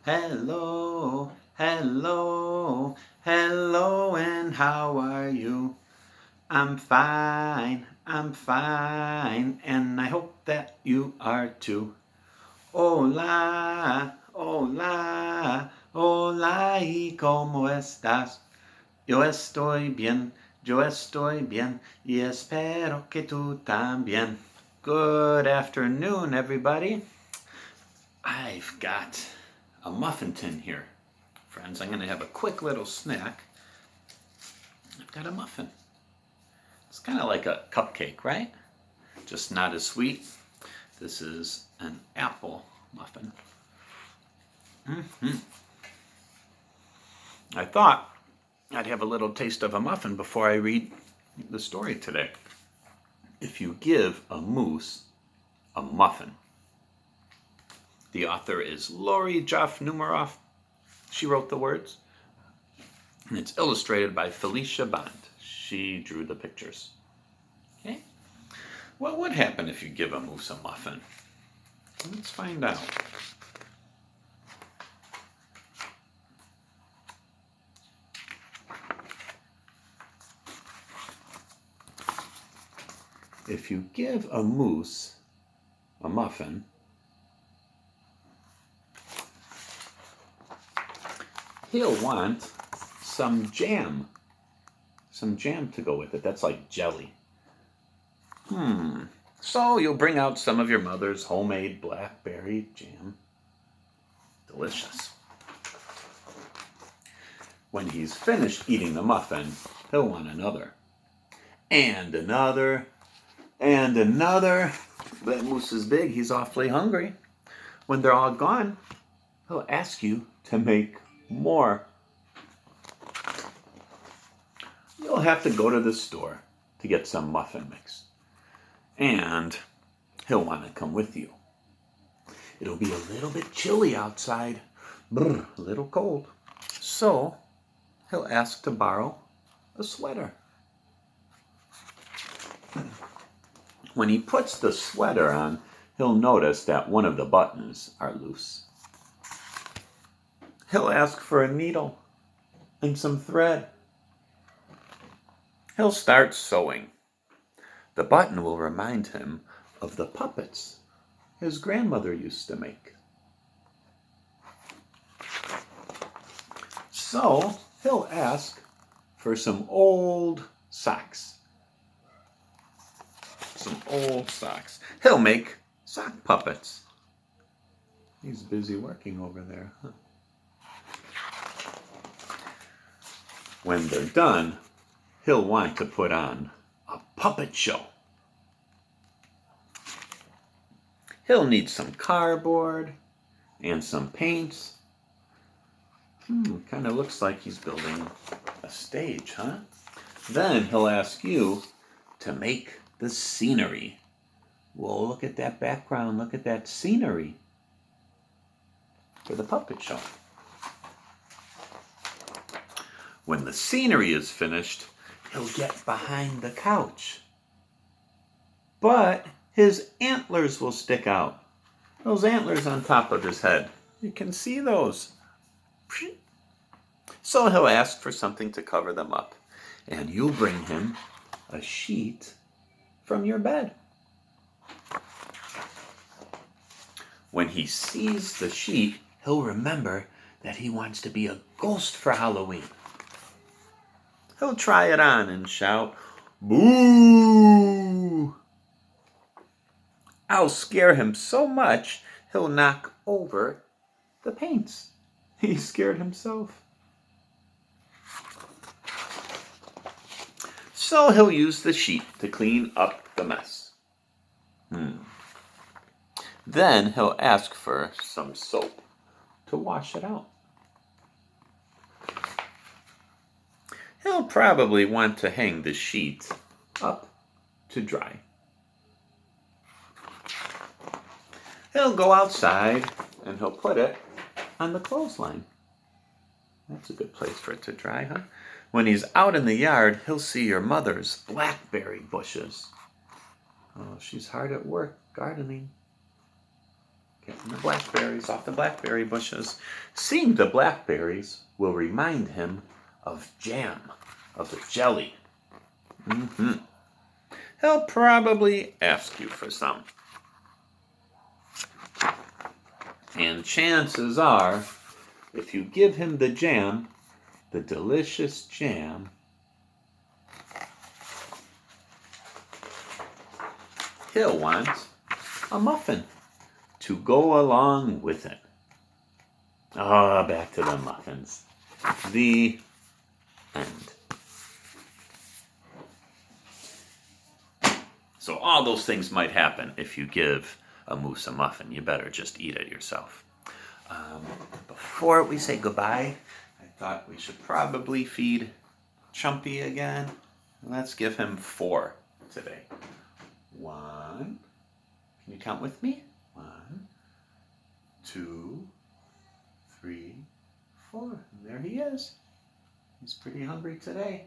Hello, hello, hello, and how are you? I'm fine, and I hope that you are too. Hola, hola, hola, ¿y cómo estás? Yo estoy bien, y espero que tú también. Good afternoon, everybody. I've got a muffin tin here. Friends, I'm going to have a quick little snack. I've got a muffin. It's kind of like a cupcake, right? Just not as sweet. This is an apple muffin. I thought I'd have a little taste of a muffin before I read the story today. If you give a moose a muffin. The author is Lori Joff Numeroff. She wrote the words. And it's illustrated by Felicia Bond. She drew the pictures. Okay? What would happen if you give a moose a muffin? Let's find out. If you give a moose a muffin, he'll want some jam. Some jam to go with it. That's like jelly. So you'll bring out some of your mother's homemade blackberry jam. Delicious. When he's finished eating the muffin, he'll want another. And another. And another. That moose is big. He's awfully hungry. When they're all gone, he'll ask you to make more. You'll have to go to the store to get some muffin mix. And he'll want to come with you. It'll be a little bit chilly outside. A little cold. So he'll ask to borrow a sweater. When he puts the sweater on, he'll notice that one of the buttons are loose. He'll ask for a needle and some thread. He'll start sewing. The button will remind him of the puppets his grandmother used to make. So he'll ask for some old socks. Some old socks. He'll make sock puppets. He's busy working over there, huh? When they're done, he'll want to put on a puppet show. He'll need some cardboard and some paints. Kind of looks like he's building a stage, huh? Then he'll ask you to make the scenery. Whoa, look at that background. Look at that scenery for the puppet show. When the scenery is finished, he'll get behind the couch. But his antlers will stick out. Those antlers on top of his head. You can see those. So he'll ask for something to cover them up. And you'll bring him a sheet from your bed. When he sees the sheet, he'll remember that he wants to be a ghost for Halloween. He'll try it on and shout, "Boo!" I'll scare him so much, he'll knock over the paints. He's scared himself. So he'll use the sheet to clean up the mess. Then he'll ask for some soap to wash it out. He'll probably want to hang the sheet up to dry. He'll go outside and he'll put it on the clothesline. That's a good place for it to dry, huh? When he's out in the yard, he'll see your mother's blackberry bushes. Oh, she's hard at work gardening. Getting the blackberries off the blackberry bushes. Seeing the blackberries will remind him of jam, of the jelly. He'll probably ask you for some. And chances are, if you give him the jam, the delicious jam, he'll want a muffin to go along with it. Back to the muffins. The end. So all those things might happen if you give a moose a muffin. You better just eat it yourself. Before we say goodbye, I thought we should probably feed Chumpy again. Let's give him 4 today. 1. Can you count with me? 1, 2, 3, 4. And there he is. He's pretty hungry today.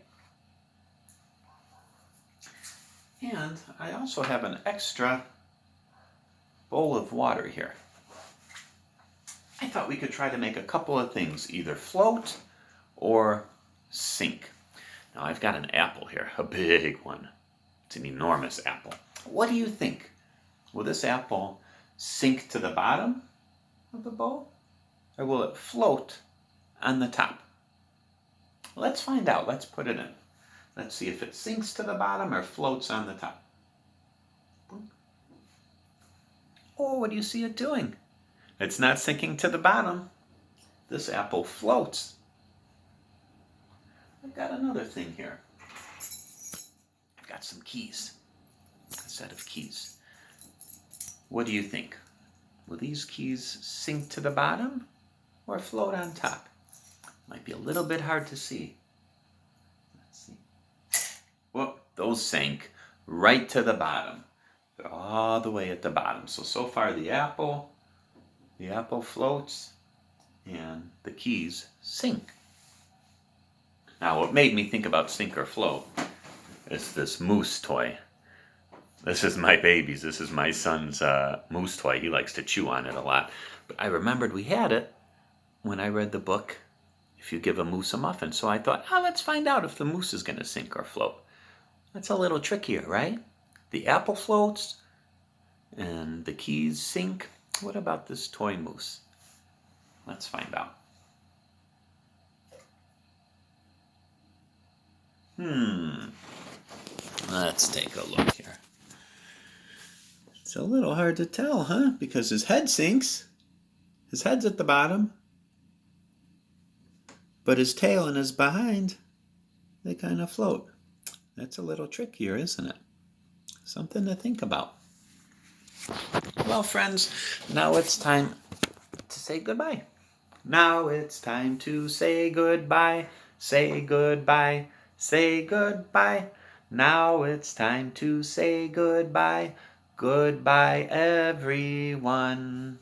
And I also have an extra bowl of water here. I thought we could try to make a couple of things, either float or sink. Now I've got an apple here, a big one. It's an enormous apple. What do you think? Will this apple sink to the bottom of the bowl, or will it float on the top? Let's find out. Let's put it in. Let's see if it sinks to the bottom or floats on the top. Oh, what do you see it doing? It's not sinking to the bottom. This apple floats. I've got another thing here. I've got some keys. A set of keys. What do you think? Will these keys sink to the bottom or float on top? Might be a little bit hard to see. Let's see. Whoop, those sank right to the bottom. They're all the way at the bottom. So far the apple floats and the keys sink. Now what made me think about sink or float is this moose toy. This is my baby's. This is my son's moose toy. He likes to chew on it a lot. But I remembered we had it when I read the book, If You Give a Moose a Muffin. So I thought, let's find out if the moose is going to sink or float. That's a little trickier, right? The apple floats and the keys sink. What about this toy moose? Let's find out. Let's take a look here. It's a little hard to tell, huh? Because his head sinks. His head's at the bottom. But his tail and his behind, they kind of float. That's a little trickier, isn't it? Something to think about. Well, friends, now it's time to say goodbye. Now it's time to say goodbye. Say goodbye. Say goodbye. Now it's time to say goodbye. Goodbye, everyone.